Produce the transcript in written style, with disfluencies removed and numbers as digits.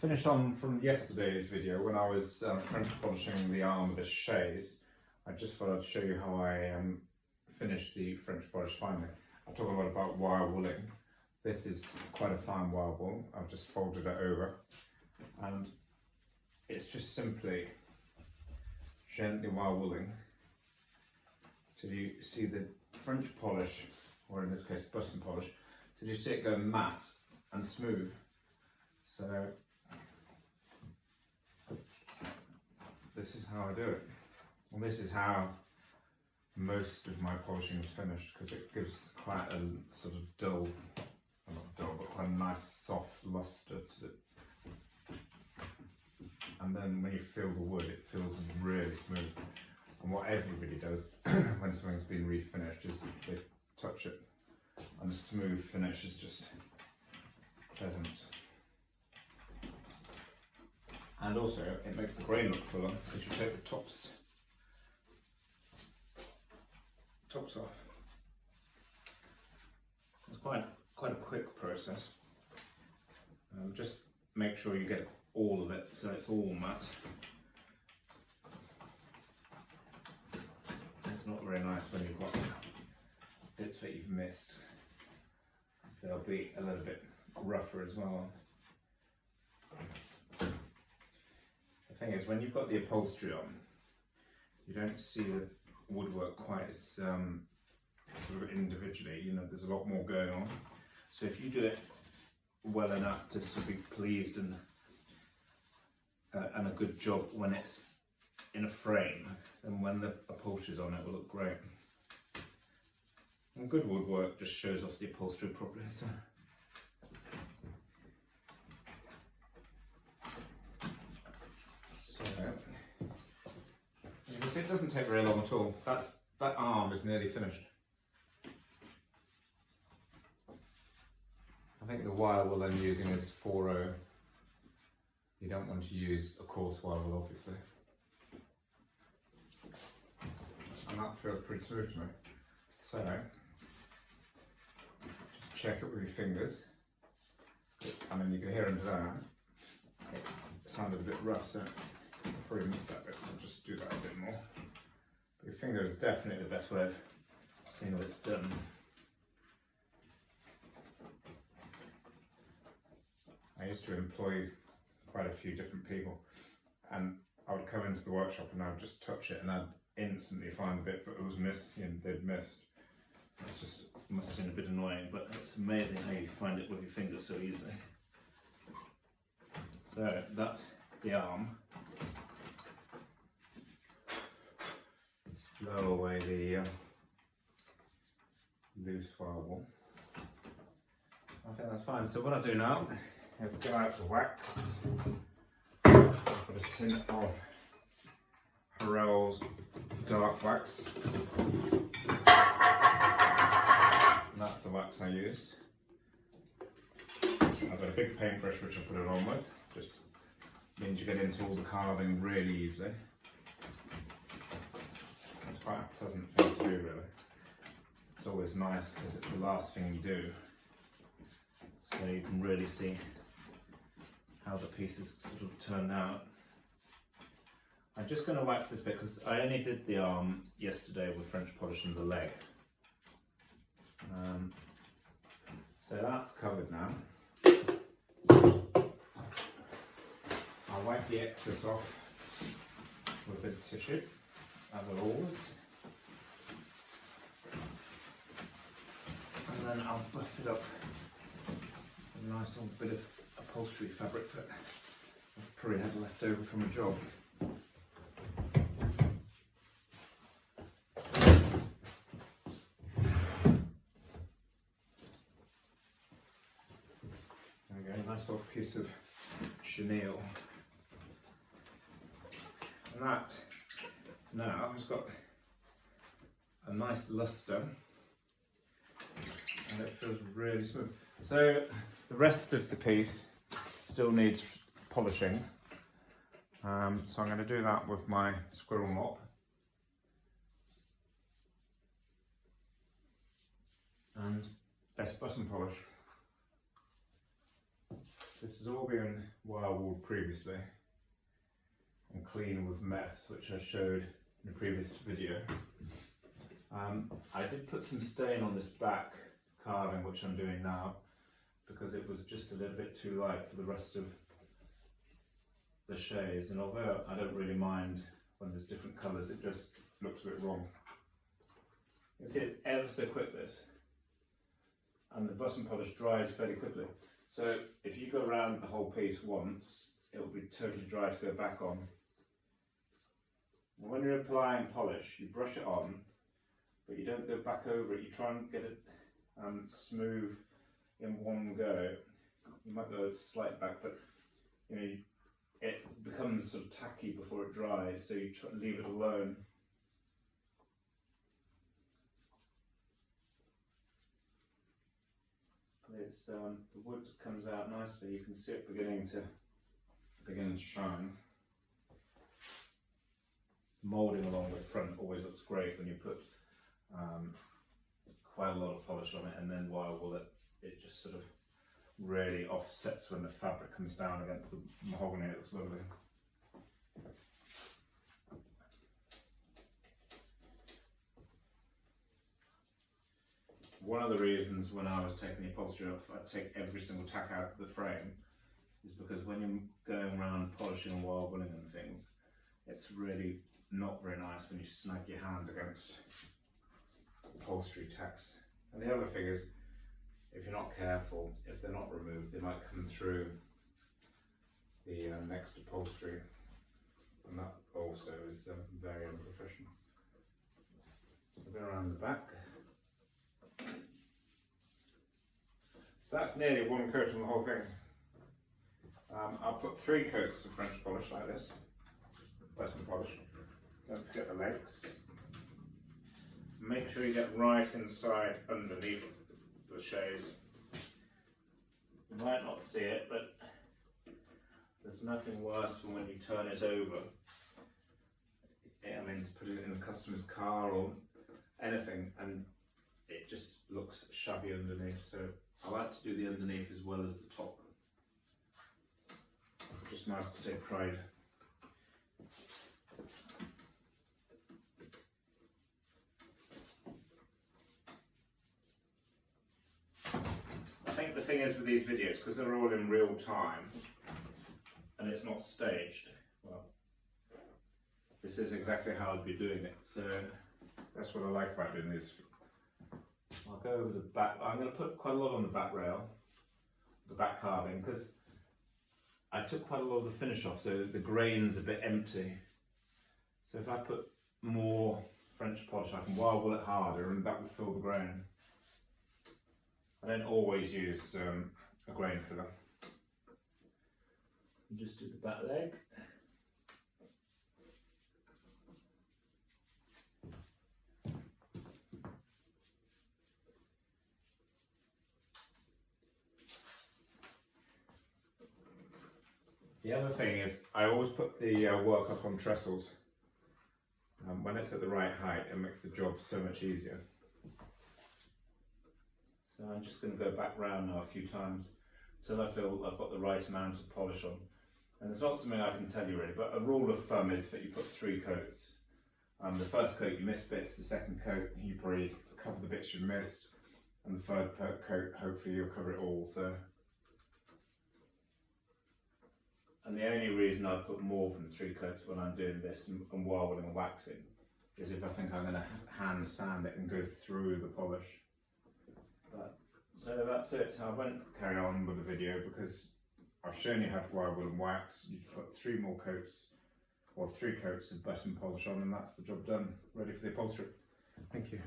finish on from yesterday's video when I was French polishing the arm of this chaise. I just thought I'd show you how I finished the French polish finally. I'll talk a lot about wire wooling. This is quite a fine wire wool. I've just folded it over and it's just simply gently wire wooling till you see the French polish, or in this case button polish, till you see it go matte and smooth. So this is how I do it, and this is how most of my polishing is finished, because it gives quite a sort of dull, well, not dull, but quite a nice soft lustre to it. And then when you feel the wood, it feels really smooth. And what everybody does when something's been refinished is they touch it, and the smooth finish is just pleasant. And also, it makes the grain look fuller because you take the tops off. It's quite a quick process. Just make sure you get all of it so it's all matte. It's not very nice when you've got bits that you've missed. So they'll be a little bit rougher as well. The thing is, when you've got the upholstery on, you don't see the woodwork quite as sort of individually. You know, there's a lot more going on. So if you do it well enough to sort of be pleased and a good job when it's in a frame, then when the upholstery's on, it will look great. And good woodwork just shows off the upholstery properly. So. It doesn't take very long at all. That arm is nearly finished. I think the wire wool I'm using is 4/0. You don't want to use a coarse wire wool, obviously. And that feels pretty smooth to me. So, just check it with your fingers. I mean, you can hear under there. It sounded a bit rough, so I probably missed that bit, so I'll just do that a bit more. But your finger is definitely the best way of seeing what it's done. I used to employ quite a few different people, and I would come into the workshop and I would just touch it and I'd instantly find the bit that was missed, they'd missed. It's just, must seem a bit annoying, but it's amazing how you find it with your fingers so easily. So that's the arm. Blow away the loose wire wool. I think that's fine. So what I do now is go out to wax. I've got a tin of Harrell's dark wax. And that's the wax I used. I've got a big paintbrush which I put it on with. Just means you get into all the carving really easily. It's quite a pleasant thing to do, really. It's always nice because it's the last thing you do, so you can really see how the pieces sort of turned out. I'm just going to wax this bit because I only did the arm yesterday with French polishing the leg. So that's covered now. I'll wipe the excess off with a bit of tissue, as always. And then I'll buff it up with a nice little bit of upholstery fabric that I've probably had left over from a job. There we go, a nice little piece of chenille. And that now has got a nice lustre and it feels really smooth. So the rest of the piece still needs polishing, so I'm going to do that with my squirrel mop. And best button polish. This has all been wire wooled previously and cleaned with meths, which I showed in a previous video. I did put some stain on this back carving, which I'm doing now, because it was just a little bit too light for the rest of the chaise, and although I don't really mind when there's different colours, it just looks a bit wrong. You can see it ever so quick, this, and the button polish dries fairly quickly. So if you go around the whole piece once, it will be totally dry to go back on. And when you're applying polish, you brush it on, but you don't go back over it. You try and get it smooth in one go. You might go slight back, but you know, it becomes sort of tacky before it dries, so you try to leave it alone. It's the wood comes out nicely. You can see it beginning to shine. Moulding along the front always looks great when you put quite a lot of polish on it, and then wire wool it just sort of really offsets when the fabric comes down against the mahogany. It looks lovely. One of the reasons when I was taking the upholstery off, I'd take every single tack out of the frame, is because when you're going around polishing and wire wooling and things, it's really not very nice when you snag your hand against upholstery tacks. And the other thing is, if you're not careful, if they're not removed, they might come through the next upholstery, and that also is very unprofessional. So go around the back. So that's nearly one coat on the whole thing. I'll put 3 coats of French polish like this, button polish. Don't forget the legs. Make sure you get right inside underneath the chaise. You might not see it, but there's nothing worse than when you turn it over. I mean, to put it in a customer's car or anything, and it just looks shabby underneath. So I like to do the underneath as well as the top. It's just nice to take pride. I think the thing is with these videos, because they're all in real time and it's not staged, well, this is exactly how I'd be doing it. So that's what I like about doing these. I'll go over the back. I'm going to put quite a lot on the back rail, the back carving, because I took quite a lot of the finish off, so the grain's a bit empty. So if I put more French polish, I can wire wool it harder, and that will fill the grain. I don't always use a grain filler. Just do the back leg. The other thing is, I always put the work up on trestles. When it's at the right height, it makes the job so much easier. So I'm just going to go back round now a few times until I feel I've got the right amount of polish on. And it's not something I can tell you really, but a rule of thumb is that you put 3 coats. The first coat you miss bits, the second coat you probably cover the bits you missed, and the third coat hopefully you'll cover it all. So. And the only reason I put more than 3 coats when I'm doing this and wire wooling and waxing is if I think I'm going to hand sand it and go through the polish. But, so that's it. I won't carry on with the video because I've shown you how to wire wool and wax. You put 3 more coats, or 3 coats of button polish on, and that's the job done, ready for the upholstery. Thank you.